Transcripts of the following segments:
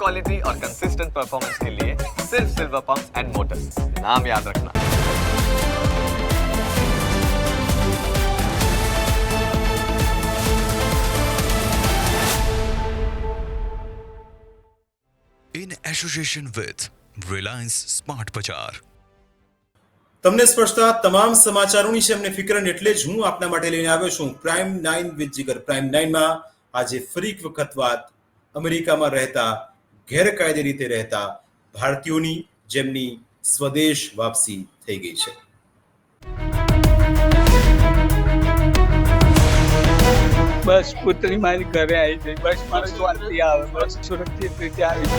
Quality और consistent performance के लिए सिर्फ सिल्वर पंप्स एंड मोटर्स, नाम याद रखना। in association with Reliance Smart Bazaar. તમને સ્પર્શતા તમામ સમાચારોની છે અમને ફિકર એટલે જ હું આપના માટે લઈને આવ્યો છું પ્રાઇમ 9 વિથ જીગર. પ્રાઇમ 9 માં આજે ફરી એક વખત વાત અમેરિકામાં રહેતા ગેરકાયદે રીતે રહેતા ભારતીયોની જેમની સ્વદેશ વાપસી થઈ ગઈ છે. બસ પુત્રી મારી ઘરે આવી ગઈ, બસ મારે શાંતિ આવે, બસ સુરક્ષિત રીતે આવી.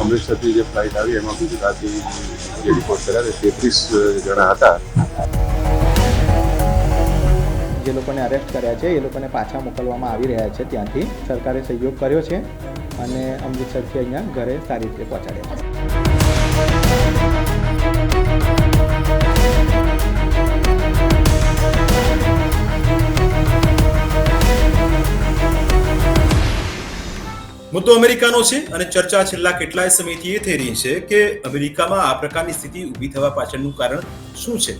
અમૃતસરથી જે ફ્લાઇટ આવી એમાં ગુજરાતી જે રિપોર્ટ કર્યા 33 જણા હતા. જે લોકોને અરેસ્ટ કર્યા છે એ લોકોને પાછા મોકલવામાં આવી રહ્યા છે. ત્યાંથી સરકારે સહયોગ કર્યો છે અને અમૃતસરથી અહીંયા ઘરે સારી રીતે પહોંચાડ્યા છે. મુદ્દો અમેરિકાનો છે અને ચર્ચા છેલ્લા કેટલાય સમયથી એ થઈ રહી છે કે અમેરિકામાં આ પ્રકારની સ્થિતિ ઊભી થવા પાછળનું કારણ શું છે.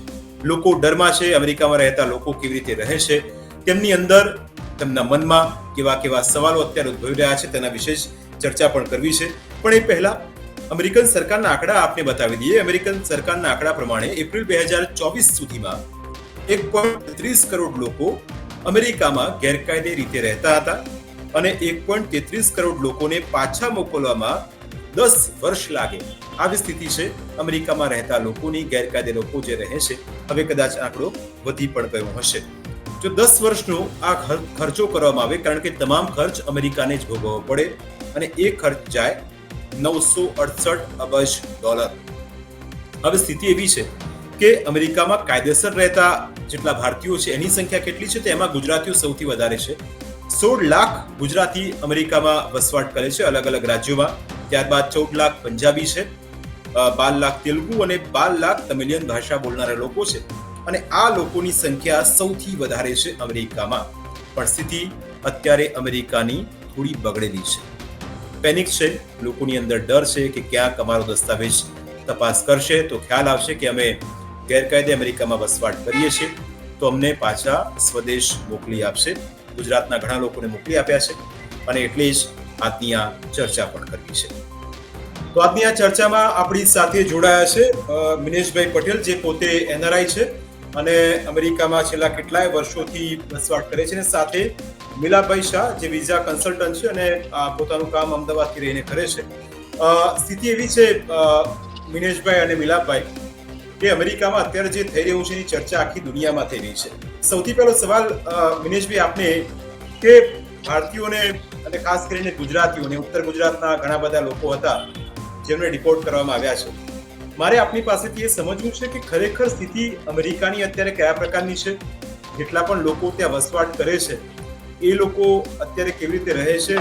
લોકો ડરમાં છે, અમેરિકામાં રહેતા લોકો કેવી રીતે રહે છે, તેમની અંદર તેમના મનમાં કેવા કેવા સવાલો અત્યારે ઉદ્ભવી રહ્યા છે તેના વિશે જ ચર્ચા પણ કરવી છે. પણ એ પહેલા અમેરિકન સરકારના આંકડા આપને બતાવી દઈએ. અમેરિકન સરકારના આંકડા પ્રમાણે એપ્રિલ 2024 સુધીમાં 1.30 કરોડ લોકો અમેરિકામાં ગેરકાયદે રીતે રહેતા હતા અને 1.33 કરોડ લોકોને પાછા મોકલવામાં 10 વર્ષ લાગે આવી સ્થિતિ છે અમેરિકામાં રહેતા લોકોની. ગેરકાયદે લોકો જે રહે છે હવે કદાચ આંકડો વધી પણ ગયો હશે. જો 10 વર્ષનો આ ખર્ચો કરવામાં આવે, કારણ કે તમામ ખર્ચ અમેરિકાને જ ભોગવવો પડે અને એ ખર્ચ જાય $968 અબજ. હવે સ્થિતિ એવી છે કે અમેરિકામાં કાયદેસર રહેતા જેટલા ભારતીયો છે એની સંખ્યા કેટલી છે, તો એમાં ગુજરાતીઓ સૌથી વધારે છે. 16 લાખ ગુજરાતી અમેરિકામાં વસવાટ કરે છે અલગ અલગ રાજ્યોમાં. ત્યારબાદ 14 લાખ પંજાબી છે, 12 લાખ તેલુગુ અને 12 લાખ તમિલિયન ભાષા બોલનારા લોકો છે. અને આ લોકોની સંખ્યા સૌથી વધારે છે અમેરિકામાં. પણ સ્થિતિ અત્યારે અમેરિકાની થોડી બગડેલી છે. પેનિક છે, લોકોની અંદર ડર છે કે ક્યાંક અમારો દસ્તાવેજ તપાસ કરશે તો ખ્યાલ આવશે કે અમે ગેરકાયદે અમેરિકામાં વસવાટ કરીએ છીએ તો અમને પાછા સ્વદેશ મોકલી આપશે. ગુજરાતના ઘણા લોકોને મોકલી આપ્યા છે અને એટલે જ આજની આ ચર્ચા પણ કરવી છે. તો આજની આ ચર્ચામાં આપણી સાથે જોડાયા છે મિનેશભાઈ પટેલ, જે પોતે NRI છે અને અમેરિકામાં છેલ્લા કેટલાય વર્ષોથી વસવાટ કરે છે, અને સાથે મિલાભાઈ શાહ, જે વિઝા કન્સલ્ટન્ટ છે અને પોતાનું કામ અમદાવાદથી રહીને કરે છે. સ્થિતિ એવી છે મિનેશભાઈ અને મિલાભાઈ કે અમેરિકામાં અત્યારે જે થઈ રહ્યું છે એની ચર્ચા આખી દુનિયામાં થઈ રહી છે. સૌથી પહેલો સવાલ મિનેશભાઈ આપને કે ભારતીયોને અને ખાસ કરીને ગુજરાતીઓને, ઉત્તર ગુજરાતના ઘણા બધા લોકો હતા જેમને ડિપોર્ટ કરવામાં આવ્યા છે. મારે આપની પાસેથી એ સમજવું છે કે ખરેખર સ્થિતિ અમેરિકાની અત્યારે કયા પ્રકારની છે, જેટલા પણ લોકો ત્યાં વસવાટ કરે છે એ લોકો અત્યારે કેવી રીતે રહે છે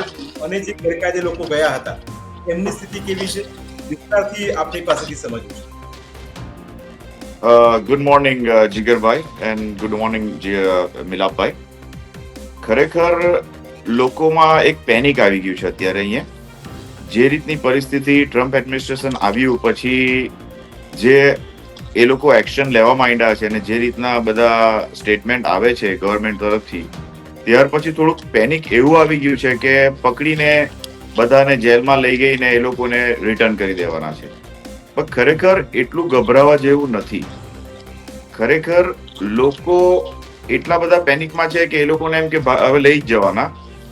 અને જે ગેરકાયદે લોકો ગયા હતા એમની સ્થિતિ કેવી છે, વિસ્તારથી આપની પાસેથી સમજવું છે. ગુડ મોર્નિંગ જીગરભાઈ એન્ડ ગુડ મોર્નિંગ મિલાપભાઈ. ખરેખર લોકોમાં એક પેનિક આવી ગયું છે અત્યારે. અહીંયા જે રીતની પરિસ્થિતિ ટ્રમ્પ એડમિનિસ્ટ્રેશન આવ્યું પછી જે એ લોકો એક્શન લેવા માંડ્યા છે અને જે રીતના બધા સ્ટેટમેન્ટ આવે છે ગવર્મેન્ટ તરફથી, ત્યાર પછી થોડુંક પેનિક એવું આવી ગયું છે કે પકડીને બધાને જેલમાં લઈ ગઈને એ લોકોને રિટર્ન કરી દેવાના છે. પણ ખરેખર એટલું ગભરાવા જેવું નથી. ખરેખર લોકો એટલા બધા પેનિકમાં છે કે એ લોકોને એમ કે હવે લઈ જ જવાના,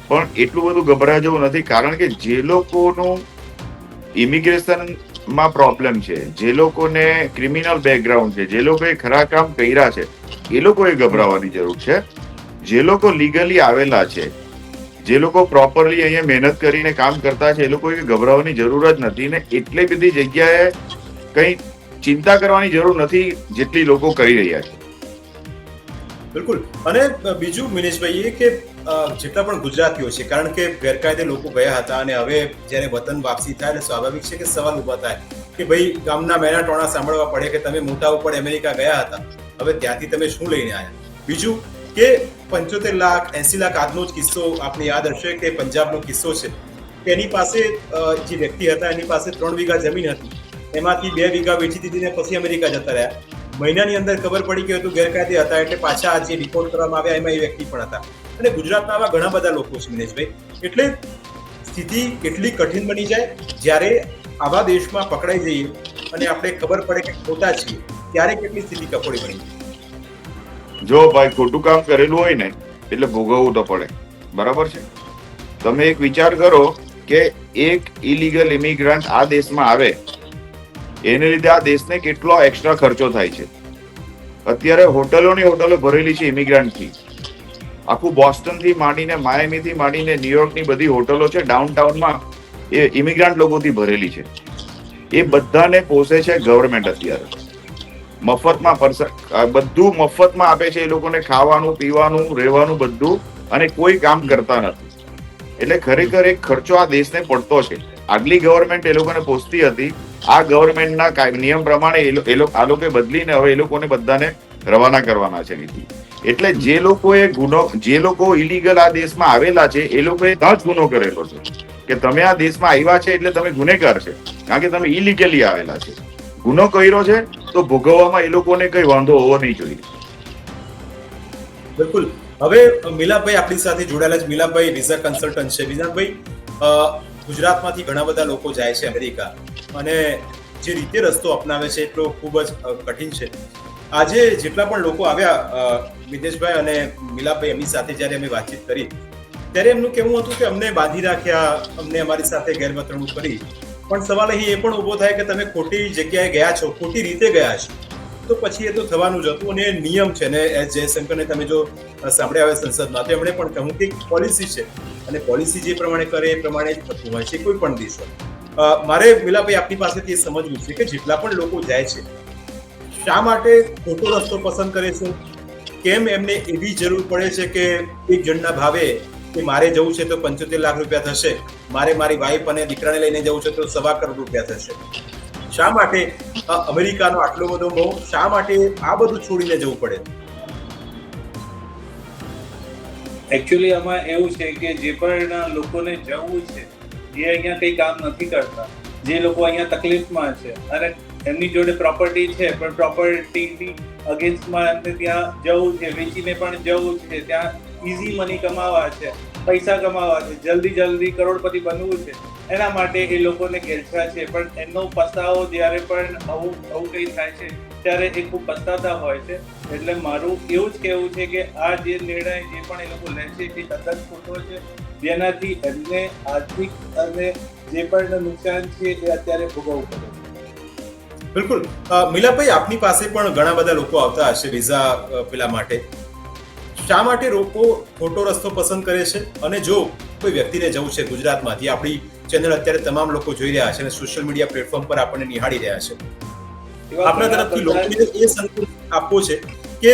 પણ એટલું બધું ગભરાવા જેવું નથી. કારણ કે જે લોકોનું ઇમિગ્રેશનમાં પ્રોબ્લેમ છે, જે લોકોને ક્રિમિનલ બેકગ્રાઉન્ડ છે, જે લોકોએ ખરા કામ કર્યા છે, એ લોકોએ ગભરાવાની જરૂર છે. જે લોકો લીગલી આવેલા છે, જે લોકો પ્રોપરલી અહીંયા મહેનત કરીને કામ કરતા છે, એ લોકોએ ગભરાવાની જરૂર જ નથી. ને એટલી બધી જગ્યાએ કઈ ચિંતા કરવાની જરૂર નથી જેટલી લોકો કરી રહ્યા છે. બિલકુલ. અને બીજું મિનેશભાઈ એ કે જેટલા પણ ગુજરાતીઓ છે, કારણ કે ગેરકાયદે લોકો ગયા હતા અને હવે જ્યારે વતન વાપસી થાય એટલે સ્વાભાવિક છે કે સવાલ ઉભા થાય કે ભાઈ ગામના મેના ટોણા સાંભળવા પડે કે તમે મોટા ઉપર અમેરિકા ગયા હતા, હવે ત્યાંથી તમે શું લઈને આવ્યા. બીજું કે 75 લાખ 80 લાખ આજનો જ કિસ્સો આપણે યાદ હશે કે પંજાબનો કિસ્સો છે કે એની પાસે જે વ્યક્તિ હતા એની પાસે 3 વીઘા જમીન હતી, એમાંથી 2 વીઘા વેચી દીધી ને પછી અમેરિકા જતા રહ્યા. મહિનાની અંદર ખબર પડી કે તું ગેરકાયદે હતા એટલે પાછા જે રિપોર્ટ કરવામાં આવ્યા એમાં એ વ્યક્તિ પણ હતા. અને ગુજરાતના આવા ઘણા બધા લોકો છે મિનેશભાઈ. એટલે સ્થિતિ કેટલી કઠિન બની જાય જ્યારે આવા દેશમાં પકડાઈ જઈએ અને આપણે ખબર પડે કે ખોટા છીએ, ત્યારે કેટલી સ્થિતિ કફોડી બની જાય. જો ભાઈ ખોટું કામ કરેલું હોય ને એટલે ભોગવવું તો પડે, બરાબર છે. તમે એક વિચાર કરો કે એક ઇલીગલ ઇમિગ્રન્ટ આ દેશમાં આવે એને લીધે આ દેશને કેટલો એક્સ્ટ્રા ખર્ચો થાય છે. અત્યારે હોટલો ભરેલી છે ઇમિગ્રન્ટથી. આખું બોસ્ટન થી માંડીને માયામી થી માંડીને ન્યુયોર્કની બધી હોટલો છે ડાઉનટાઉનમાં એ ઇમિગ્રન્ટ લોકોથી ભરેલી છે. એ બધાને પોષે છે ગવર્મેન્ટ. અત્યારે મફતમાં બધું મફતમાં આપે છે એ લોકોને, ખાવાનું પીવાનું રહેવાનું બધું, અને કોઈ કામ કરતા નથી. એટલે ખરેખર એક ખર્ચો આ દેશને પડતો છે. આગલી ગવર્મેન્ટ એ લોકોને પોષતી હતી, આ ગવર્મેન્ટના નિયમ પ્રમાણે આ લોકોએ બદલીને હવે એ લોકોને બધાને રવાના કરવાના છે નીતિ. એટલે જે લોકો ઇલીગલ આ દેશમાં આવેલા છે એ લોકોએ ત્યાં જ ગુનો કરેલો છે કે તમે આ દેશમાં આવ્યા છે એટલે તમે ગુનેગાર છે, કારણ કે તમે ઇલીગલી આવેલા છે. ગુનો કર્યો છે તો ભોગવવામાં એ લોકોને કઈ વાંધો હોવો નહીં જોઈએ. બિલકુલ. હવે મિલાપભાઈ આપણી સાથે જોડાયેલા છે. મિલાપભાઈ વિઝા કન્સલ્ટન્ટ છે. મિલાપભાઈ, ગુજરાતમાંથી ઘણા બધા લોકો જાય છે અમેરિકા અને જે રીતે રસ્તો અપનાવે છે એટલો ખૂબ જ કઠિન છે. આજે જેટલા પણ લોકો આવ્યા મિતેશભાઈ અને મિલાપભાઈ, એમની સાથે જ્યારે અમે વાતચીત કરી ત્યારે એમનું કહેવું હતું કે અમને બાંધી રાખ્યા, અમને અમારી સાથે ગેરવર્તણૂક કરી. પણ સવાલ અહીં એ પણ ઊભો થાય કે તમે ખોટી જગ્યાએ ગયા છો, ખોટી રીતે ગયા છો, તો પછી એ તો થવાનું જ હતું. અને નિયમ છે ને, એસ જયશંકરને તમે જો સાંભળ્યા હોય સંસદમાં, તો એમણે પણ કહ્યું કે પોલિસી છે અને પોલિસી જે પ્રમાણે કરે એ પ્રમાણે જ થતું હોય છે કોઈ પણ દેશ. મારે મિલાભાઈ આપની પાસેથી એ સમજવું છે કે જેટલા પણ લોકો જાય છે શા માટે ખોટો રસ્તો પસંદ કરે છે? કેમ એમને એવી જરૂર પડે છે કે એક જણના ભાવે કે મારે જવું છે તો 75 લાખ રૂપિયા થશે, મારે મારી વાઈફ અને દીકરાને લઈને જવું છે તો 1.25 કરોડ રૂપિયા થશે? શા માટે અમેરિકાનો આટલો બધો મોહ? શા માટે આ બધું છોડીને જવું પડે? એકચ્યુઅલી આમાં એવું છે કે જે પણ લોકોને જવું છે એ અહીંયા કંઈ કામ નથી કરતા, જે લોકો અહીંયા તકલીફમાં છે અને એમની જોડે પ્રોપર્ટી છે પણ પ્રોપર્ટીની અગેન્સ્ટમાં એમને ત્યાં જવું છે, વેચીને પણ જવું છે, ત્યાં ઇઝી મની કમાવા છે, પૈસા કમાવા છે, જલ્દી કરોડપતિ બનવું છે, એના માટે એ લોકોને ઘેલછા છે. પણ એમનો પસ્તાવો જ્યારે પણ આવું કંઈ થાય છે ત્યારે એ ખૂબ પસ્તાતા હોય છે. એટલે મારું એવું જ કહેવું છે કે આ જે નિર્ણય જે પણ એ લોકો લે છે એ તદ્દન ખોટો છે, જેનાથી એમને આર્થિક અને જે પણ નુકસાન છે એ અત્યારે ભોગવવું પડે. બિલકુલ. મિલાભાઈ, આપની પાસે પણ ઘણા બધા લોકો આવતા હશે વિઝા પેલા માટે. શા માટે લોકો ખોટો રસ્તો પસંદ કરે છે? અને જો કોઈ વ્યક્તિને જવું છે ગુજરાતમાંથી, આપણી ચેનલ અત્યારે તમામ લોકો જોઈ રહ્યા છે અને સોશિયલ મીડિયા પ્લેટફોર્મ પર આપણને નિહાળી રહ્યા છે, આપણા તરફથી લોકોને એ સંદેશ આપવો છે કે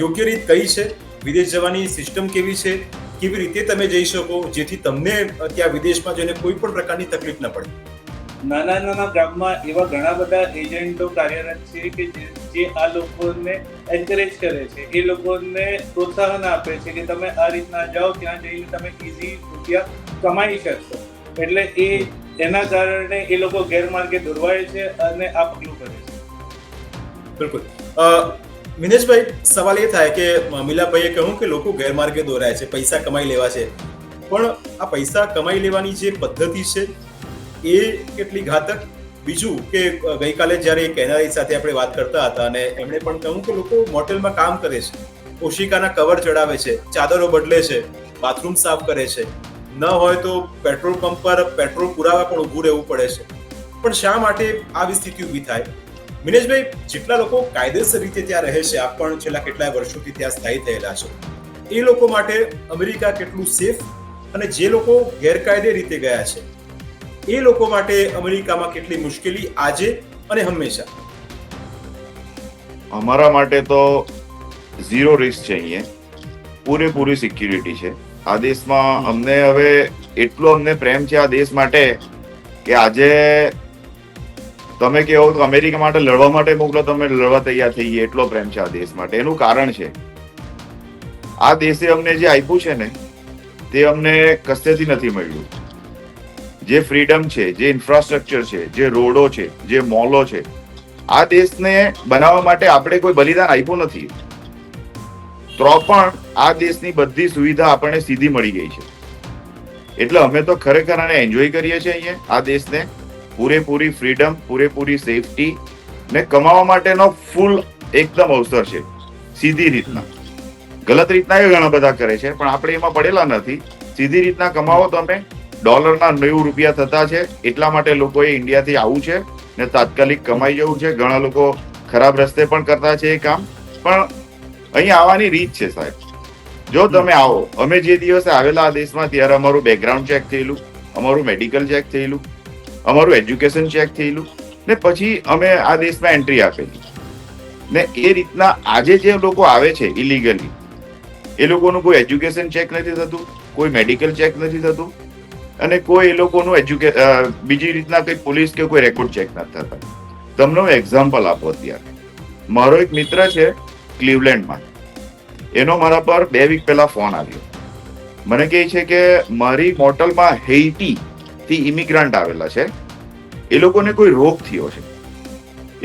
યોગ્ય રીત કઈ છે, વિદેશ જવાની સિસ્ટમ કેવી છે, કેવી રીતે તમે જઈ શકો જેથી તમને ત્યાં વિદેશમાં જઈને કોઈ પણ પ્રકારની તકલીફ ન પડે. નાના ગામમાં એવા ઘણા બધા એજન્ટો કાર્યરત છે કે જે આ લોકોને એન્કરેજ કરે છે, એ લોકોને પ્રોત્સાહન આપે છે કે તમે આ રીતના જાઓ, ત્યાં જઈને તમે ઇઝી રૂપિયા કમાઈ શકશો. એટલે એના કારણે એ લોકો ગેરમાર્ગે દોરવાય છે અને આ પગલું કરે છે. બિલકુલ. મિનેશભાઈ, સવાલ એ થાય કે મિલાભાઈએ કહ્યું કે લોકો ગેરમાર્ગે દોરાય છે, પૈસા કમાઈ લેવા છે, પણ આ પૈસા કમાઈ લેવાની જે પદ્ધતિ છે એ કેટલી ઘાતક? બીજું કે ગઈકાલે જ્યારે એક એનઆરઆઈ સાથે આપણે વાત કરતા હતા અને એમણે પણ કહ્યું કે લોકો મોટેલમાં કામ કરે છે, ઓશિકાના કવર ચડાવે છે, ચાદરો બદલે છે, બાથરૂમ સાફ કરે છે, ન હોય તો પેટ્રોલ પંપ પર પેટ્રોલ પુરાવા પણ ઊભું રહેવું પડે છે. પણ શા માટે આવી સ્થિતિ ઊભી થાય? મિનેશભાઈ, જેટલા લોકો કાયદેસર રીતે ત્યાં રહે છે, આપ પણ છેલ્લા કેટલાય વર્ષોથી ત્યાં સ્થાયી થયેલા છો, એ લોકો માટે અમેરિકા કેટલું સેફ? અને જે લોકો ગેરકાયદે રીતે ગયા છે એ લોકો માટે અમેરિકામાં કેટલી મુશ્કેલી આજે અને હંમેશા? અમારા માટે તો ઝીરો રિસ્ક છે. અહીંયા પૂરેપૂરી સિક્યુરિટી છે આ દેશમાં. અમને હવે એટલો પ્રેમ છે આ દેશ માટે કે આજે તમે કહો તો અમેરિકા માટે લડવા માટે મોકલો, તમે લડવા તૈયાર થઈ ગયા, એટલો પ્રેમ છે આ દેશ માટે. એનું કારણ છે આ દેશે અમને જે આપ્યું છે ને તે અમને કશેથી નથી મળ્યું. જે ફ્રીડમ છે, જે ઇન્ફ્રાસ્ટ્રક્ચર છે, જે રોડો છે, જે મોલો છે, આ દેશને બનાવવા માટે આપણે કોઈ બલિદાન આપ્યું નથી. તો પણ આ દેશની બધી સુવિધા આપણને સીધી મળી ગઈ છે. એટલે અમે તો ખરેખર આને એન્જોય કરીએ છીએ. અહીંયા આ દેશને પૂરેપૂરી ફ્રીડમ, પૂરેપૂરી સેફટી ને કમાવા માટેનો ફૂલ એકદમ અવસર છે. સીધી રીતના, ગલત રીતના એ ઘણા બધા કરે છે, પણ આપણે એમાં પડેલા નથી. સીધી રીતના કમાવો તમે. ડોલરના 90 રૂપિયા થતા છે, એટલા માટે લોકોએ ઇન્ડિયાથી આવવું છે ને તાત્કાલિક કમાઈ જવું છે. ઘણા લોકો ખરાબ રસ્તે પણ કરતા છે એ કામ, પણ અહીંયા આવવાની રીત છે સાહેબ. જો તમે આવો, અમે જે દિવસે આવેલા આ દેશમાં ત્યારે અમારું બેકગ્રાઉન્ડ ચેક થયેલું, અમારું મેડિકલ ચેક થયેલું, અમારું એજ્યુકેશન ચેક થયેલું ને પછી અમે આ દેશમાં એન્ટ્રી આપેલી. ને એ રીતના આજે જે લોકો આવે છે ઇલીગલી, એ લોકોનું કોઈ એજ્યુકેશન ચેક નથી થતું, કોઈ મેડિકલ ચેક નથી થતું અને કોઈ એ લોકોનું બીજી રીતના કોઈ પોલીસ કે કોઈ રેકોર્ડ ચેક નથી થતા. તમને હું એક્ઝામ્પલ આપો. અત્યારે મારો એક મિત્ર છે ક્લિવલેન્ડમાં, એનો મારા પર 2 વીક પહેલા ફોન આવ્યો. મને કહે છે કે મારી મોટલમાં હેઇટી થી ઇમિગ્રન્ટ આવેલા છે, એ લોકોને કોઈ રોગ થયો છે.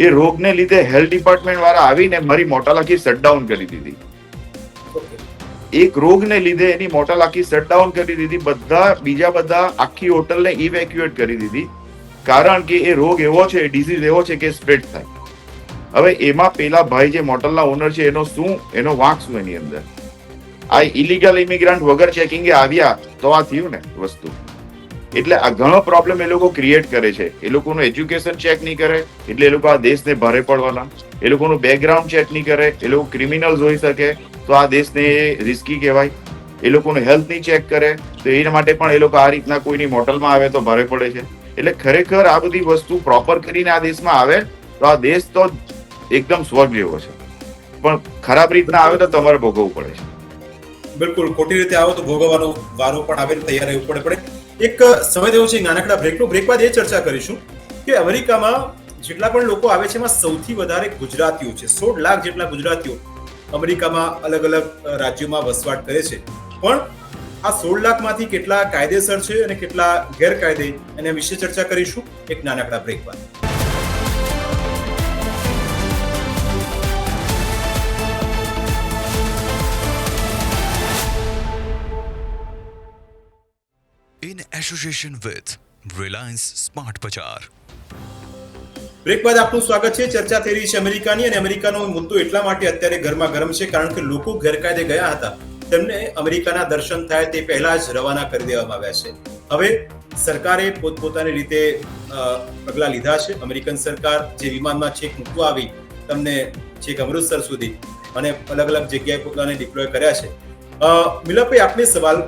એ રોગને લીધે હેલ્થ ડિપાર્ટમેન્ટ વાળા આવીને મારી મોટલ આખી શટડાઉન કરી દીધી. એક રોગને લીધે એની મોટલ આખી શટડાઉન કરી દીધી. બીજા બધા આખી હોટલને ઇવેક્યુએટ કરી દીધી, કારણ કે એ રોગ એવો છે, ડિઝીઝ એવો છે કે સ્પ્રેડ થાય. હવે એમાં પેલા ભાઈ જે મોટલના ઓનર છે એનો વાંક શું એની અંદર? આ ઇલીગલ ઇમિગ્રન્ટ વગર ચેકિંગે આવ્યા તો આ થયું ને વસ્તુ. એટલે આ ઘણો પ્રોબ્લેમ એ લોકો ક્રિએટ કરે છે. એ લોકોનું એજ્યુકેશન ચેક નહીં કરે એટલે એ લોકો આ દેશને ભારે પડવાના. એ લોકોનું બેકગ્રાઉન્ડ ચેક નહીં કરે, એ લોકો ક્રિમિનલ્સ હોઈ શકે તો આ દેશને રિસ્કી કહેવાય. એ લોકોનું હેલ્થ નહીં ચેક કરે તો એના માટે પણ એ લોકો આ રીતના કોઈની મોટલમાં આવે તો ભારે પડે છે. એટલે ખરેખર આ બધી વસ્તુ પ્રોપર કરીને આ દેશમાં આવે તો આ દેશ તો એકદમ સ્વર્ગ જેવો છે, પણ ખરાબ રીતના આવે તો તમારે ભોગવવું પડે છે. બિલકુલ, ખોટી રીતે આવો તો ભોગવવાનો વારો પણ આવે, તૈયાર રહેવું પડે. એક સમય દેવો છે નાનકડા બ્રેકનો. બ્રેક બાદ એ ચર્ચા કરીશું કે અમેરિકામાં જેટલા પણ લોકો આવે છે એમાં સૌથી વધારે ગુજરાતીઓ છે. 16 લાખ જેટલા ગુજરાતીઓ અમેરિકામાં અલગ અલગ રાજ્યોમાં વસવાટ કરે છે. પણ આ 16 લાખમાંથી કેટલા કાયદેસર છે અને કેટલા ગેરકાયદે, એના વિશે ચર્ચા કરીશું એક નાનકડા બ્રેક બાદ. In association with Reliance Smart Bazaar. Break બાદ આપનું સ્વાગત છે. ચર્ચા થઈ રહી છે અમેરિકાની, અને અમેરિકાનો મુદ્દો એટલા માટે અત્યારે ગરમા ગરમ છે કારણ કે લોકો ગેરકાયદે ગયા હતા, તેમને અમેરિકાના દર્શન થાય તે પહેલા જ રવાના કરી દેવામાં આવ્યા છે. હવે સરકારે પોતપોતાની રીતે પગલાં લીધા છે. અમેરિકન સરકાર જે વિમાનમાં છેક મૂકવા આવી તમને છેક અમૃતસર સુધી અને અલગ અલગ જગ્યાએ પોતાને ડિપ્લોય કર્યા છે. મિલપભાઈ, આપને સવાલ,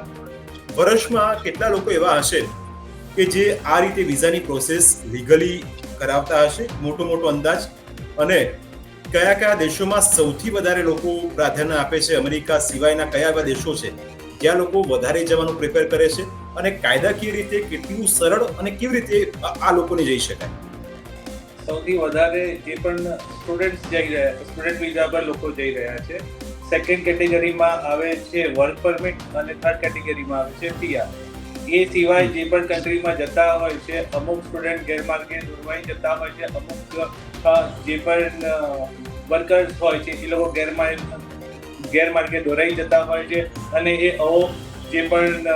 વર્ષમાં કેટલા લોકો એવા હશે કે જે આ રીતે વિઝાની પ્રોસેસ લીગલી કરાવતા હશે? મોટો અંદાજ. અને કયા કયા દેશોમાં સૌથી વધારે લોકો પ્રાધાન્ય આપે છે? અમેરિકા સિવાયના કયા એવા દેશો છે જ્યાં લોકો વધારે જવાનું પ્રિફર કરે છે? અને કાયદાકીય રીતે કેટલું સરળ અને કેવી રીતે આ લોકોને જઈ શકાય? સૌથી વધારે જે પણ સ્ટુડન્ટ વિઝા પર લોકો જઈ રહ્યા છે, સેકન્ડ કેટેગરીમાં આવે છે વર્ક પરમિટ અને થર્ડ કેટેગરીમાં આવે છે PR. એ સિવાય જે પણ કન્ટ્રીમાં જતા હોય છે, અમુક સ્ટુડન્ટ ગેરમાર્ગે દોરવાઈ જતા હોય છે, અમુક જે પણ વર્કર્સ હોય છે એ લોકો ગેરમાર્ગે દોરાઈ જતા હોય છે અને એ જે પણ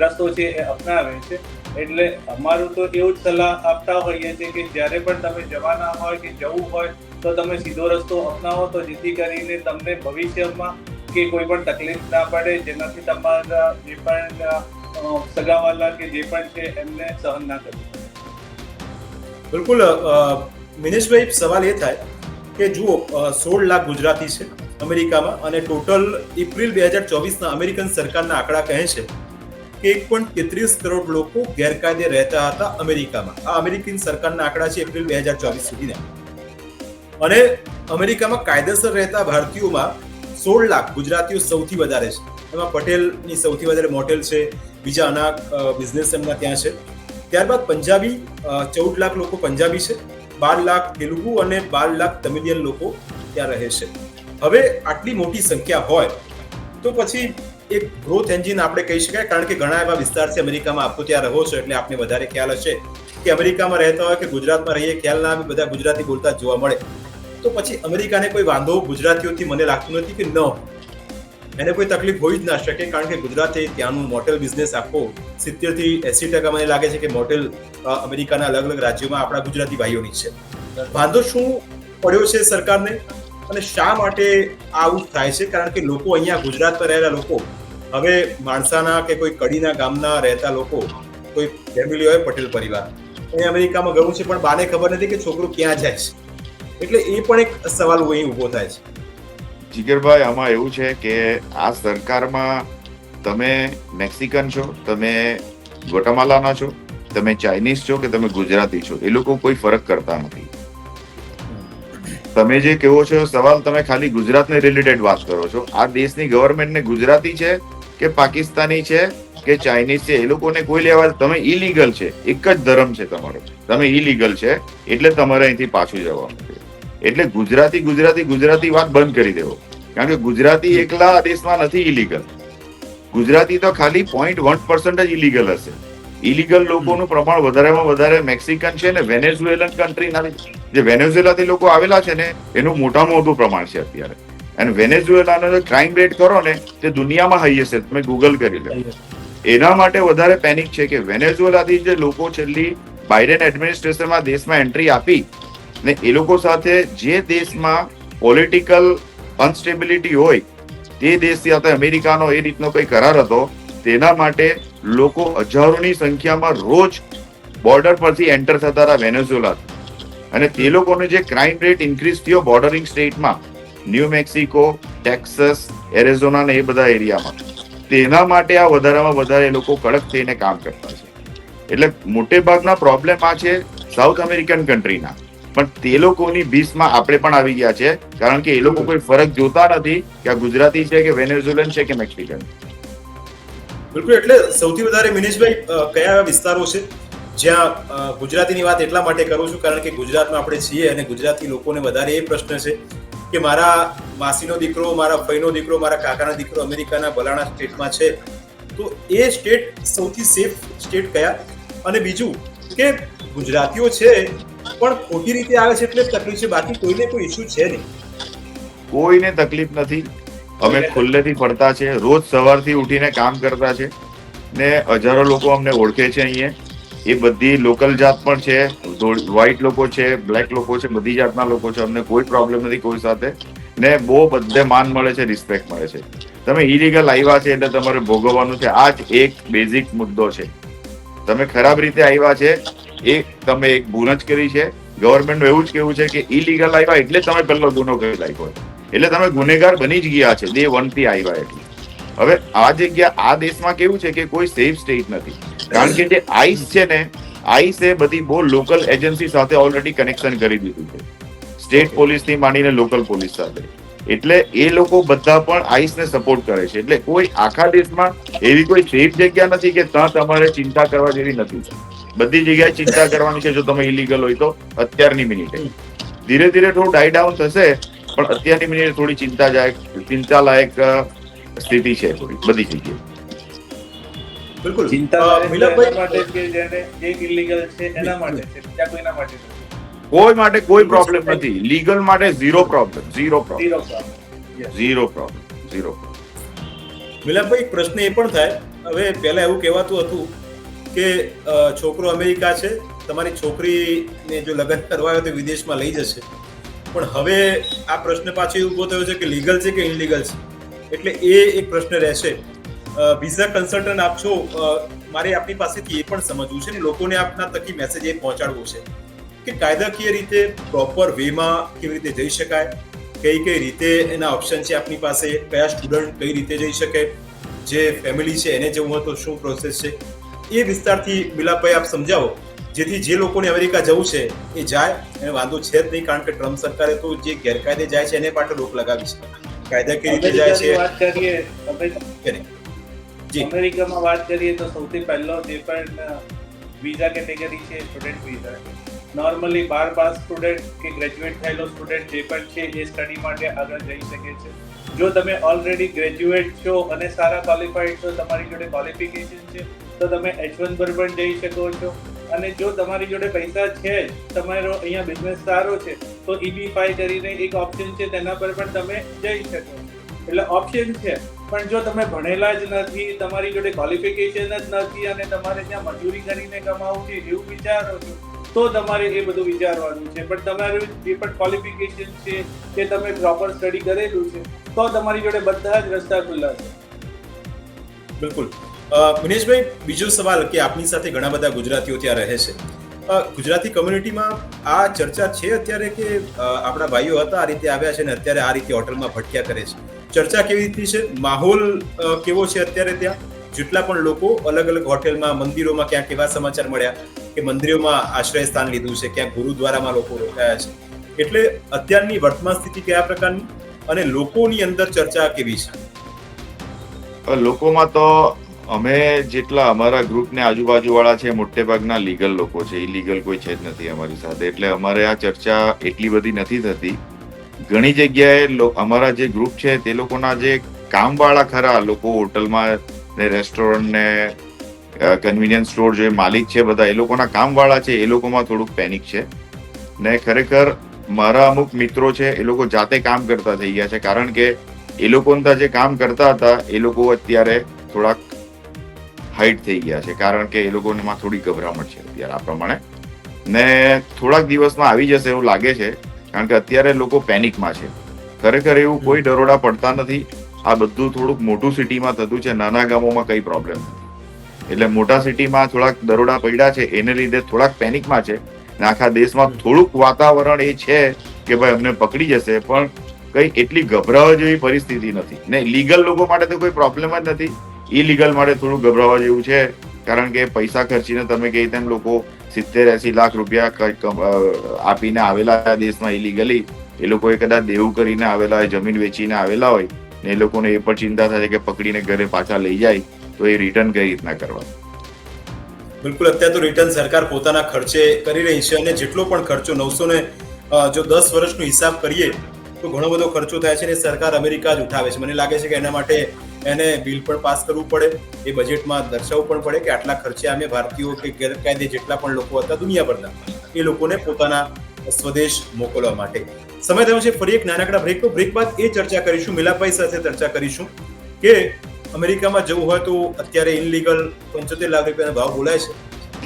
રસ્તો છે એ અપનાવે છે. એટલે અમારું તો એવું જ સલાહ આપતા હોઈએ છીએ કે જ્યારે પણ તમે જવાના હોય કે જવું હોય તો તમે સીધો રસ્તો અપનાવો, તો જેથી કરીને તમને ભવિષ્યમાં કે કોઈ પણ તકલીફ ના પડે, જેનાથી તમારા જે પણ સગાવાલા કે જે પણ છે એમને સહન ના કરવું પડે. બિલકુલ મિનેશભાઈ, સવાલ એ થાય કે જુઓ 16 લાખ ગુજરાતી છે અમેરિકામાં અને ટોટલ એપ્રિલ 2024ના અમેરિકન સરકારના આંકડા કહે છે કે 1.33 કરોડ લોકો ગેરકાયદે રહેતા હતા અમેરિકામાં. આ અમેરિકન સરકારના આંકડા છે એપ્રિલ 2024 સુધીના. અને અમેરિકામાં કાયદેસર રહેતા ભારતીયોમાં 16 લાખ ગુજરાતીઓ સૌથી વધારે છે. એમાં પટેલની સૌથી વધારે મોટેલ છે, બીજા અનાક બિઝનેસ એમના ત્યાં છે. ત્યારબાદ પંજાબી 14 લાખ લોકો પંજાબી છે, 12 લાખ તેલુગુ અને 12 લાખ તમિલિયન લોકો ત્યાં રહે છે. હવે આટલી મોટી સંખ્યા હોય તો પછી એક ગ્રોથ એન્જિન આપણે કહી શકાય, કારણ કે ઘણા એવા વિસ્તારથી અમેરિકામાં આપ તો ત્યાં રહો છો એટલે આપને વધારે ખ્યાલ હશે કે અમેરિકામાં રહેતા હોય કે ગુજરાતમાં રહીએ, ખ્યાલ ના આવે, બધા ગુજરાતી બોલતા જોવા મળે. તો પછી અમેરિકાને કોઈ વાંધો ગુજરાતીઓથી મને લાગતું નથી કે ન હોય. એને કોઈ તકલીફ હોઈ જ ના શકે, કારણ કે ગુજરાતે ત્યાંનું મોટેલ બિઝનેસ આખો 70 થી 80% મને લાગે છે કે મોટેલ અમેરિકાના અલગ અલગ રાજ્યોમાં આપણા ગુજરાતી ભાઈઓની છે. વાંધો શું પડ્યો છે સરકારને અને શા માટે આવું થાય છે? કારણ કે લોકો અહીંયા ગુજરાતમાં રહેલા લોકો, હવે માણસાના કે કોઈ કડીના ગામના રહેતા લોકો, કોઈ ફેમિલી હોય પટેલ પરિવાર, અહીં અમેરિકામાં ગયું છે પણ બાને ખબર નથી કે છોકરો ક્યાં જાય છે. એટલે એ પણ એક સવાલ અહીં ઊભો થાય છે. જીગરભાઈ, આમાં એવું છે કે આ સરકારમાં તમે મેક્સિકન છો, તમે ગ્વાટેમાલાના છો, તમે ચાઇનીઝ છો કે તમે ગુજરાતી છો, એ લોકો કોઈ ફરક કરતા નથી. તમે જે કહો છો સવાલ, તમે ખાલી ગુજરાતને રિલેટેડ વાત કરો છો. આ દેશની ગવર્મેન્ટને ગુજરાતી છે કે પાકિસ્તાની છે કે ચાઇનીઝ છે, એ લોકોને કોઈ લેવા, તમે ઇલીગલ છે, એક જ ધર્મ છે તમારો, તમે ઇલીગલ છે એટલે તમારે અહીંથી પાછું જવાનું છે. એટલે ગુજરાતી વાત બંધ કરી દેવો, કારણ કે ગુજરાતી એકલા દેશમાં નથી ઇલીગલ. ગુજરાતી તો ખાલી 0.1% જ ઇલીગલ હશે. ઇલીગલ લોકોનું પ્રમાણ વધારેમાં વધારે મેક્સિકન છે ને વેનેઝુએલન કન્ટ્રીના, જે વેનેઝુએલાથી લોકો આવેલા છે ને એનું મોટામાં મોટું પ્રમાણ છે અત્યારે. અને વેનેઝુએલાનો ક્રાઇમ રેટ કરો ને તે દુનિયામાં હાઈએસ્ટ છે, તમે ગૂગલ કરી લો. એના માટે વધારે પેનિક છે કે વેનેઝુએલાથી જે લોકો છેલ્લી બાઇડેન એડમિનિસ્ટ્રેશનમાં દેશમાં એન્ટ્રી આપી ને એ લોકો સાથે જે દેશમાં પોલિટિકલ અનસ્ટેબિલિટી હોય તે દેશ સાથે અમેરિકાનો એ રીતનો કોઈ કરાર હતો. તેના માટે લોકો હજારોની સંખ્યામાં રોજ બોર્ડર પરથી એન્ટર થતા હતા વેનેઝુએલાથી. અને તે લોકોનો જે ક્રાઇમ રેટ ઇન્ક્રીઝ થયો બોર્ડરિંગ સ્ટેટમાં, ન્યૂ મેક્સિકો, ટેક્સાસ, એરિઝોના ને એ બધા એરિયામાં, તેના માટે આ વધારેમાં વધારે એ લોકો કડક થઈને કામ કરતા છે. એટલે મોટે ભાગના પ્રોબ્લેમ આ છે સાઉથ અમેરિકન કન્ટ્રીના, પણ તે લોકોની બીસમાં આપણે પણ આવી ગયા છે, કારણ કે એ લોકો કોઈ ફરક જોતા નથી કે આ ગુજરાતી છે કે વેનેઝુએલન છે કે મેક્સિકન. બિલકુલ. એટલે સૌથી વધારે મિનેશભાઈ કયા એવા વિસ્તારો છે જ્યાં ગુજરાતીની વાત એટલા માટે કરું છું કારણ કે ગુજરાતમાં આપણે છીએ અને ગુજરાતી લોકોને વધારે એ પ્રશ્ન છે કે મારા માસીનો દીકરો, મારા ફઈનો દીકરો, મારા કાકાનો દીકરો અમેરિકાના ભલાણા સ્ટેટમાં છે, તો એ સ્ટેટ સૌથી સેફ સ્ટેટ કયા? અને બીજું કે ગુજરાતીઓ છે પણ ખોટી રીતે આવે છે એટલે તકલીફ છે, બાકી કોઈને કોઈ ઇસ્યુ છે નહીં. કોઈને તકલીફ નથી. અમે ખુલ્લેથી ફરતા છે, રોજ સવારથી ઉઠીને કામ કરતા છે ને હજારો લોકો અમને ઓળખે છે અહીંયા. એ બધી લોકલ જાત પણ છે, વ્હાઈટ લોકો છે, બ્લેક લોકો છે, બધી જાતના લોકો છે. અમને કોઈ પ્રોબ્લેમ નથી કોઈ સાથે ને બહુ બધે માન મળે છે, રિસ્પેક્ટ મળે છે. તમે ઇલીગલ આવ્યા છે એટલે તમારે ભોગવવાનું છે. આ જ એક બેઝિક મુદ્દો છે. તમે ખરાબ રીતે આવ્યા છે એ તમે એક ભૂલ જ કરી છે. ગવર્મેન્ટનું એવું જ કેવું છે કે ઇલીગલ આવ્યા એટલે તમે પહેલો ગુનો કરી નાખ્યો, એટલે તમે ગુનેગાર બની જ ગયા છે ડે 1 થી આવ્યા એટલે. હવે આ જગ્યા, આ દેશમાં કેવું છે કે કોઈ સેફ સ્ટેટ નથી, કારણ કે જે આઈસ છે ને, આઈસ એ બધી બહુ લોકલ એજન્સી સાથે ઓલરેડી કનેક્શન કરી દીધું છે, સ્ટેટ પોલીસ થી માંડીને લોકલ પોલીસ સાથે. એટલે એ લોકો બધા પણ આઈસ ને સપોર્ટ કરે છે. એટલે કોઈ આખા દેશમાં એવી કોઈ સેફ જગ્યા નથી કે ત્યાં તમારે ચિંતા કરવા જેવી નથી. બધી જગ્યાએ ચિંતા કરવાની છે જો તમે ઇલીગલ હોય તો. અત્યારની મિનિટે ધીરે ધીરે થોડું ડાય ડાઉન થશે, પણ અત્યારની મિનિટે થોડી ચિંતાલાયક સ્થિતિ છે થોડી બધી જગ્યાએ. બિલકુલ. ચિંતા મિલનભાઈ, માટે કે જેને જે ઇલીગલ છે એના માટે છે, બીજા કોઈના માટે નથી. કોઈ માટે કોઈ પ્રોબ્લેમ નથી. લીગલ માટે ઝીરો પ્રોબ્લેમ. મિલનભાઈ, પ્રશ્ન એ પણ થાય, હવે પહેલા એવું કહેવાતું હતું કે છોકરો અમેરિકા છે, તમારી છોકરીને જો લગ્ન કરવા હોય તો વિદેશમાં લઈ જશે. પણ હવે આ પ્રશ્ન પાછો ઉભો થયો છે કે લીગલ છે કે ઇનલીગલ છે. એટલે એ એક પ્રશ્ન રહેશે. વિઝા કન્સલ્ટન્ટ આપ છો, મારે આપની પાસેથી એ પણ સમજવું છે ને લોકોને આપના થકી મેસેજ એ પહોંચાડવો છે કે કાયદાકીય રીતે પ્રોપર વેમાં કેવી રીતે જઈ શકાય, કઈ રીતે એના ઓપ્શન છે આપની પાસે, કયા સ્ટુડન્ટ કઈ રીતે જઈ શકે, જે ફેમિલી છે એને જવું હોય તો શું પ્રોસેસ છે, એ વિસ્તારથી મિલાપભાઈ આપ સમજાવો, જેથી જે લોકોને અમેરિકા જવું છે એ જાય, એને વાંધો છે જ નહીં. કારણ કે ટ્રમ્પ સરકારે તો જે ગેરકાયદે જાય છે એને માટે રોક લગાવી છે. કાયદાકીય રીતે જાય છે વાત કરીએ અમેરિકામાં વાત કરીએ તો સૌથી પહેલો જે પણ વિઝા કેટેગરી છે student visa. Normally 12 pass student કે ગ્રેજ્યુએટ થયેલો સ્ટુડન્ટ જે પણ છે એ સ્ટડી માટે આગળ જઈ શકે છે. જો તમે ઓલરેડી ગ્રેજ્યુએટ છો અને સારા ક્વોલિફાઈડ છો, તમારી જોડે ક્વોલિફિકેશન છે, તો તમે H1 પર પણ જઈ શકો છો. અને જો તમારી જોડે પૈસા છે, તમારો અહીંયા બિઝનેસ સારો છે, તો EB-5 કરીને એક ઓપ્શન છે, તેના પર પણ તમે જઈ શકો છો. એટલે ઓપ્શન છે. પણ જો તમે ભણેલા જ નથી, તમારી જોડે ક્વોલિફિકેશન જ નથી અને તમારે ત્યાં મજૂરી કરીને કમાવું છે એવું વિચારો છો, તો તમારે એ બધું વિચારવાનું છે. પણ તમારું જે પણ ક્વોલિફિકેશન છે કે તમે પ્રોપર સ્ટડી કરેલું છે, તો તમારી જોડે બધા જ રસ્તા ખુલ્લા છે. બિલકુલ. મુનેશભાઈ, બીજો સવાલ કે આપની સાથે ઘણા બધા ગુજરાતીઓ ત્યાં રહે છે. ગુજરાતી કમ્યુનિટીમાં આ ચર્ચા છે અત્યારે કે આપણા ભાઈઓ હતા આ રીતે આવ્યા છે ને અત્યારે આ રીતે હોટલમાં ભટક્યા કરે છે? ચર્ચા કેવી રીતે છે? માહોલ કેવો છે અત્યારે ત્યાં? જેટલા પણ લોકો અલગ અલગ હોટેલમાં, મંદિરોમાં, ક્યાંક એવા સમાચાર મળ્યા કે મંદિરોમાં આશ્રય સ્થાન લીધું છે, ક્યાંક ગુરુદ્વારામાં લોકો રોકાયા છે. એટલે અત્યારની વર્તમાન સ્થિતિ કયા પ્રકારની અને લોકોની અંદર ચર્ચા કેવી છે? લોકોમાં તો અમે જેટલા અમારા ગ્રુપને આજુબાજુ વાળા છે, મોટે ભાગના લીગલ લોકો છે. ઇલીગલ કોઈ છે જ નથી અમારી સાથે, એટલે અમારે આ ચર્ચા એટલી બધી નથી થતી. ઘણી જગ્યાએ અમારા જે ગ્રુપ છે તે લોકોના જે કામવાળા ખરા લોકો, હોટલમાં ને રેસ્ટોરન્ટ ને કન્વીનિયન્સ સ્ટોર જે માલિક છે બધા, એ લોકોના કામવાળા છે, એ લોકોમાં થોડુંક પેનિક છે. ને ખરેખર મારા અમુક મિત્રો છે એ લોકો જાતે કામ કરતા થઈ ગયા છે, કારણ કે એ લોકો જે કામ કરતા હતા એ લોકો અત્યારે થોડાક હાઈટ થઈ ગયા છે, કારણ કે એ લોકોમાં થોડી ગભરામણ છે અત્યારે આ પ્રમાણે. ને થોડાક દિવસમાં આવી જશે એવું લાગે છે, કારણ કે અત્યારે લોકો પેનિકમાં છે. ખરેખર એવું કોઈ દરોડા પડતા નથી. આ બધું થોડુંક મોટું સિટીમાં થતું છે, નાના ગામોમાં કઈ પ્રોબ્લેમ નથી. એટલે મોટા સિટીમાં થોડાક દરોડા પડ્યા છે, એને લીધે થોડાક પેનિકમાં છે. ને આખા દેશમાં થોડુંક વાતાવરણ એ છે કે ભાઈ અમને પકડી જશે, પણ કઈ એટલી ગભરાવા જેવી પરિસ્થિતિ નથી. ને લીગલ લોકો માટે તો કોઈ પ્રોબ્લેમ જ નથી. ઇલીગલ માટે થોડું ગભરાવા જેવું છે, કારણ કે પૈસા ખર્ચીને તમે કહી તેમ લોકો 70-80 લાખ રૂપિયા આપીને આવેલા દેશમાં ઇલીગલી, એ લોકોએ કદાચ દેવું કરીને આવેલા હોય, જમીન વેચીને આવેલા હોય, ને એ લોકોને એ પણ ચિંતા થાય કે પકડીને ઘરે પાછા લઈ જાય તો એ રિટર્ન કઈ રીતના કરવા? બિલકુલ, અત્યારે તો રિટર્ન સરકાર પોતાના ખર્ચે કરી રહી છે અને જેટલો પણ ખર્ચો 900 ને જો 10 વર્ષનો હિસાબ કરીએ તો ઘણો બધો ખર્ચો થાય છે ને સરકાર અમેરિકા જ ઉઠાવે છે. મને લાગે છે કે એના માટે એને બિલ પણ પાસ કરવું પડે, એ બજેટમાં દર્શાવવું પણ પડે કે આટલા ખર્ચે અમે ભારતીયો કે ગેરકાયદે જેટલા પણ લોકો હતા દુનિયાભરના, એ લોકોને પોતાના સ્વદેશ મોકલવા માટે. સમય થયો છે ફરી એક નાનકડા બ્રેકનો. બ્રેક બાદ એ ચર્ચા કરીશું, મિલાપભાઈ સાથે ચર્ચા કરીશું કે અમેરિકામાં જવું હોય તો અત્યારે ઇનલીગલ 75 લાખ રૂપિયાનો ભાવ બોલાય છે.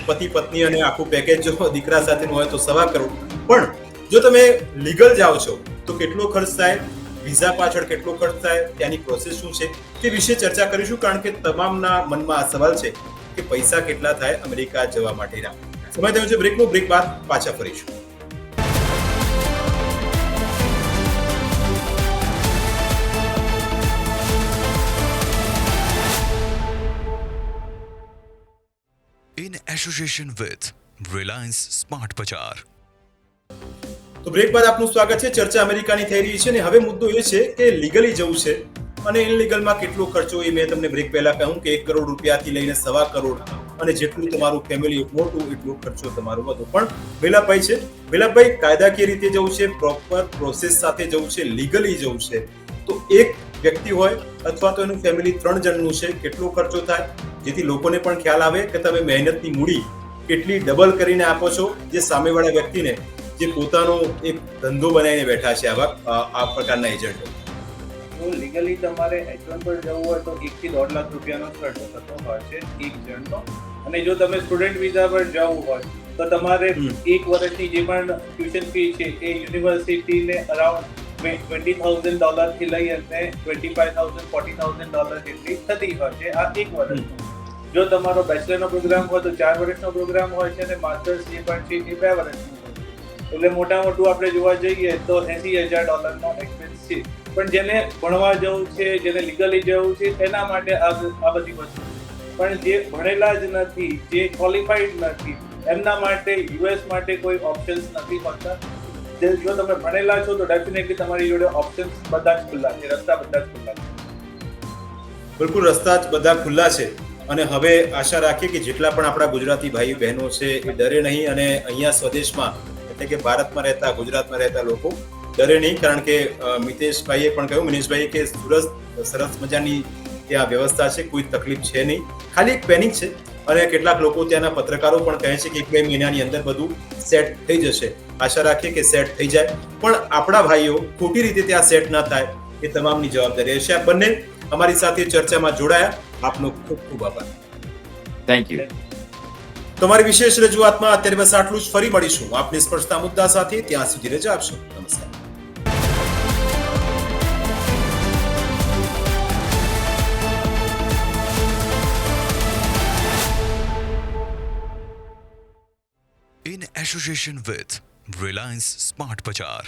પતિ પત્ની અને આખું પેકેજ જો દીકરા સાથેનું હોય તો 1.25 કરોડ. પણ જો તમે લીગલ જાઓ છો તો કેટલો ખર્ચ થાય, વિઝા પાછળ કેટલો ખર્ચ થાય, ત્યાંની પ્રોસેસ શું છે, તે વિશે ચર્ચા કરીશું, કારણ કે તમામના મનમાં આ સવાલ છે કે પૈસા કેટલા થાય અમેરિકા જવા માટેના. સમય થયો છે બ્રેકનો. બ્રેક બાદ પાછા ફરીશું. In association with Reliance Smart Bazaar. તો બ્રેક બાદ આપનું સ્વાગત છે. ચર્ચા અમેરિકાની થઈ રહી છે અને હવે મુદ્દો એ છે કે લીગલી જવું છે અને ઇનલીગલમાં કેટલો ખર્ચો. એ મેં તમને બ્રેક પહેલા કહ્યું કે 1 કરોડ રૂપિયાથી લઈને 1.25 કરોડ, અને જેટલું તમારું ફેમિલી મોટું એટલો ખર્ચો તમારો વધુ. પણ મિલાપભાઈ છે. મિલાપભાઈ, કાયદાકીય રીતે જવું છે, પ્રોપર પ્રોસેસ સાથે જવું છે, લીગલી જવું છે, તો એક વ્યક્તિ હોય અથવા તો એનું ફેમિલી 3 જણનું છે, કેટલો ખર્ચો થાય, જેથી લોકોને પણ ખ્યાલ આવે કે તમે મહેનતની મૂડી કેટલી ડબલ કરીને આપો છો જે સામેવાળા વ્યક્તિને, જે પોતાનો એક ધંધો બનાવીને બેઠા છે આ પ્રકારના એજન્ટો. તો લીગલી તમારે H1 પર જવું હોય તો 1 થી 1.5 લાખ રૂપિયાનો ખર્ચો થતો હોય છે એક જણનો. અને જો તમે સ્ટુડન્ટ વિઝા પર જવું હોય તો તમારે 1 વર્ષની જે પણ ટ્યુશન ફી છે એ યુનિવર્સિટીને અરાઉન્ડ $20,000 થી લઈ અને $25,000 $40,000 જેટલી થતી હોય છે આ 1 વર્ષનો. જો તમારો બેચલરનો પ્રોગ્રામ હોય તો 4 વર્ષનો પ્રોગ્રામ હોય છે અને માસ્ટર્સ જે પણ છે એ 2 વર્ષનો હોય છે. એટલે મોટા મોટું આપણે જોવા જઈએ તો $80,000 એક્સપેન્સ છે. પણ જેને ભણવા જવું છે, જેને લીગલી જવું છે, એના માટે આ બધી વસ્તુ. પણ જે ભણેલા જ નથી, જે ક્વોલિફાઈડ નથી, એમના માટે યુએસ માટે કોઈ ઓપ્શન્સ નથી હોતા. જો તમે ભણેલા છો તો ડેફિનેટલી તમારી જોડે ઓપ્શન્સ બધા જ ખુલ્લા છે, રસ્તા બધા જ ખુલ્લા છે. બિલકુલ, રસ્તા જ બધા ખુલ્લા છે. અને હવે આશા રાખીએ કે જેટલા પણ આપણા ગુજરાતી ભાઈ બહેનો છે એ ડરે નહીં અને અહીંયા સ્વદેશમાં એટલે કે ભારતમાં રહેતા, ગુજરાતમાં રહેતા લોકો ડરે નહીં, કારણ કે મિતેશભાઈએ પણ કહ્યું, મનીષભાઈએ, કે સરસ મજાની ત્યાં વ્યવસ્થા છે, કોઈ તકલીફ છે નહીં, ખાલી એક પેનિક છે. અને કેટલાક લોકો, ત્યાંના પત્રકારો પણ કહે છે કે 1-2 મહિનાની અંદર બધું સેટ થઈ જશે. આશા રાખીએ કે સેટ થઈ જાય, પણ આપણા ભાઈઓ ખોટી રીતે ત્યાં સેટ ન થાય એ તમામની જવાબદારી રહેશે. આ બંને અમારી સાથે ચર્ચામાં જોડાયા, આપનો ખૂબ ખૂબ આભાર. Thank you. તમારી વિશેષ રજૂઆતમાં અત્યારે બસ આટલું જ. ફરી મળીશું આપને સ્પર્શતા મુદ્દા સાથે. ત્યાં સુધી રજા આપશો. નમસ્કાર. in association with Reliance Smart Bazaar.